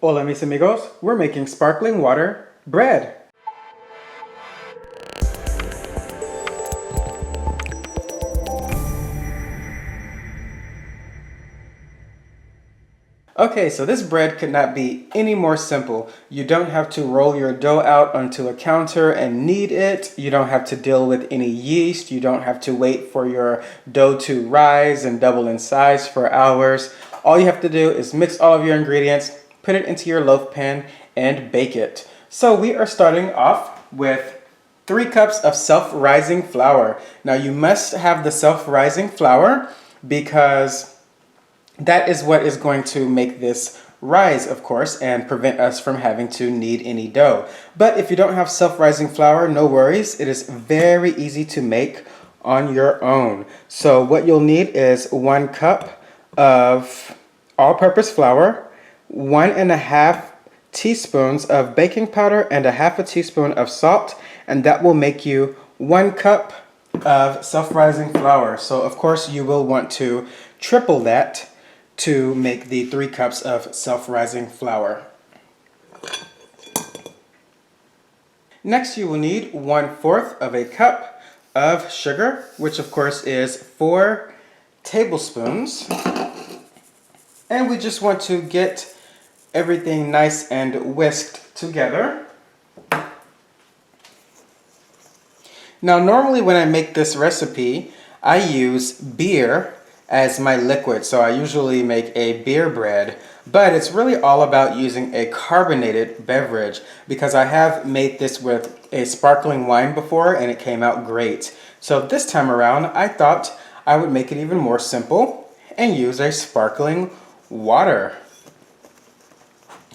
Hola mis amigos, we're making sparkling water bread. Okay, so this bread could not be any more simple. You don't have to roll your dough out onto a counter and knead it. You don't have to deal with any yeast. You don't have to wait for your dough to rise and double in size for hours. All you have to do is mix all of your ingredients, put it into your loaf pan, and bake it. So we are starting off with 3 cups of self-rising flour. Now you must have the self-rising flour because that is what is going to make this rise, of course, and prevent us from having to knead any dough. But if you don't have self-rising flour, no worries. It is very easy to make on your own. So what you'll need is 1 cup of all-purpose flour, 1.5 teaspoons of baking powder, and 1/2 teaspoon of salt, and that will make you 1 cup of self-rising flour. So of course you will want to triple that to make the 3 cups of self-rising flour. Next you will need 1/4 of a cup of sugar, which of course is 4 tablespoons. And we just want to get everything nice and whisked together. Now normally when I make this recipe, I use beer as my liquid, so I usually make a beer bread, but it's really all about using a carbonated beverage because I have made this with a sparkling wine before and it came out great. So this time around I thought I would make it even more simple and use a sparkling water.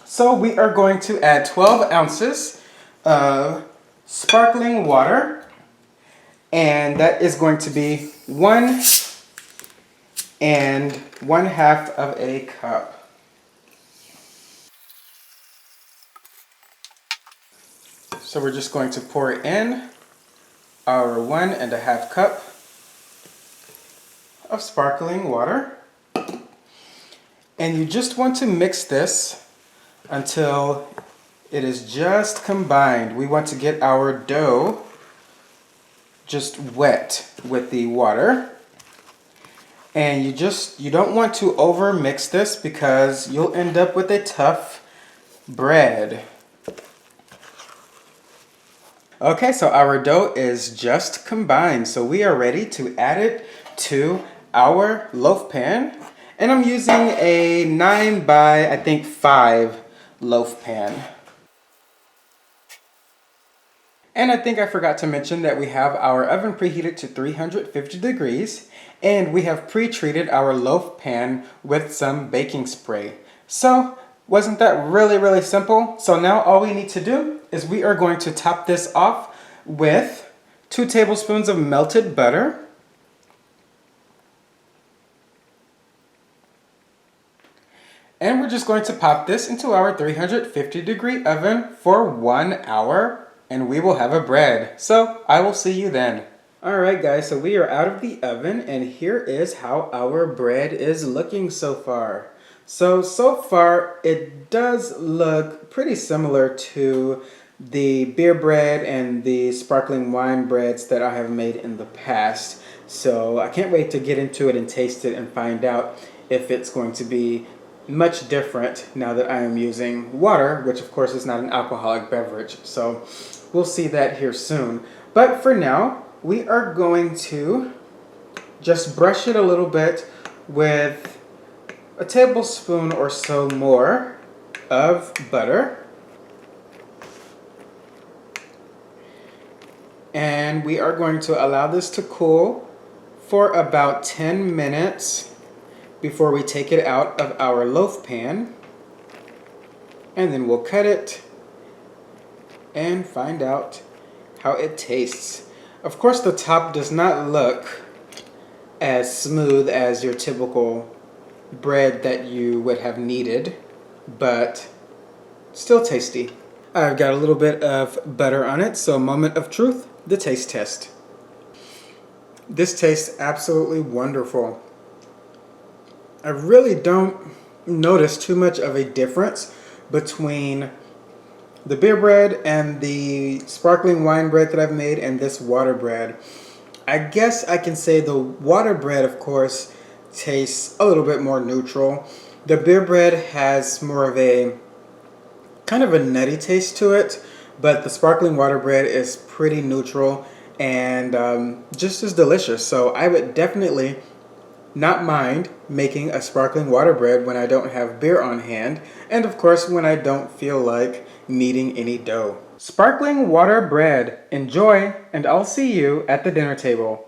So we are going to add 12 ounces of sparkling water, and that is going to be 1 1/2 of a cup. So we're just going to pour in our 1.5 cup of sparkling water. And you just want to mix this until it is just combined. We want to get our dough just wet with the water. And you don't want to over mix this because you'll end up with a tough bread. Okay, so our dough is just combined, so we are ready to add it to our loaf pan. And I'm using a 9 by I think 5 loaf pan. And I think I forgot to mention that we have our oven preheated to 350 degrees and we have pre-treated our loaf pan with some baking spray. So wasn't that really simple? So now all we need to do is we are going to top this off with 2 tablespoons of melted butter. And we're just going to pop this into our 350 degree oven for 1 hour. And we will have a bread. So I will see you then. Alright guys, so we are out of the oven and here is how our bread is looking so far. So far it does look pretty similar to the beer bread and the sparkling wine breads that I have made in the past. So I can't wait to get into it and taste it and find out if it's going to be much different now that I am using water, which of course is not an alcoholic beverage. So we'll see that here soon. But for now, we are going to just brush it a little bit with a tablespoon or so more of butter. And we are going to allow this to cool for about 10 minutes before we take it out of our loaf pan. And then we'll cut it and find out how it tastes. Of course the top does not look as smooth as your typical bread that you would have kneaded, but still tasty. I've got a little bit of butter on it, so moment of truth, the taste test. This tastes absolutely wonderful. I really don't notice too much of a difference between the beer bread and the sparkling wine bread that I've made and this water bread. I guess I can say the water bread, of course, tastes a little bit more neutral. The beer bread has more of a kind of a nutty taste to it, but the sparkling water bread is pretty neutral and just as delicious. So I would definitely not mind making a sparkling water bread when I don't have beer on hand, and of course when I don't feel like kneading any dough. Sparkling water bread. Enjoy, and I'll see you at the dinner table.